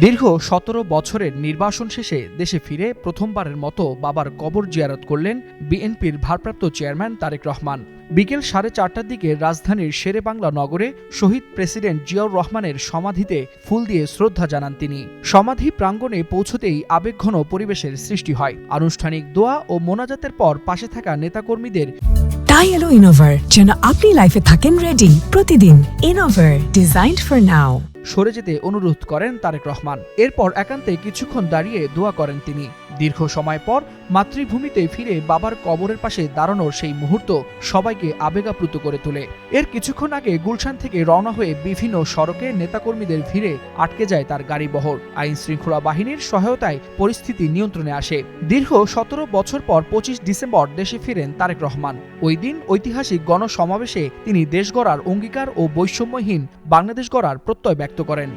দীর্ঘ ১৭ বছরের নির্বাসন শেষে দেশে ফিরে প্রথমবারের মতো বাবার কবর জিয়ারত করলেন বিএনপির ভারপ্রাপ্ত চেয়ারম্যান তারেক রহমান। বিকেল 4:30টার দিকে রাজধানীর শেরেবাংলা নগরে শহীদ প্রেসিডেন্ট জিয়াউর রহমানের সমাধিতে ফুল দিয়ে শ্রদ্ধা জানান তিনি। সমাধি প্রাঙ্গণে পৌঁছতেই আবেগঘন পরিবেশের সৃষ্টি হয়। আনুষ্ঠানিক দোয়া ও মোনাজাতের পর পাশে থাকা নেতাকর্মীদের তাই এলো ইনোভার, যেন আপনি লাইফে থাকেন রেডি প্রতিদিন। Innova, designed for now. সরে যেতে অনুরোধ করেন তারেক রহমান। এরপর একান্তে কিছুক্ষণ দাঁড়িয়ে দোয়া করেন তিনি। দীর্ঘ সময় পর মাতৃভূমিতে ফিরে বাবার কবরের পাশে দাঁড়ানোর সেই মুহূর্ত সবাইকে আবেগাপ্লুত করে তোলে। এর কিছুক্ষণ আগে গুলশান থেকে রওনা হয়ে বিভিন্ন সড়কে নেতাকর্মীদের ভিড়ে আটকে যায় তার গাড়িবহর। আইন শৃঙ্খলা বাহিনীর সহায়তায় পরিস্থিতি নিয়ন্ত্রণে আসে। দীর্ঘ ১৭ বছর পর ২৫ ডিসেম্বর দেশে ফিরেন তারেক রহমান। ওই দিন ঐতিহাসিক গণসমাবেশে তিনি দেশ গড়ার অঙ্গীকার ও বৈষম্যহীন বাংলাদেশ গড়ার প্রত্যয় ব্যক্ত করেন।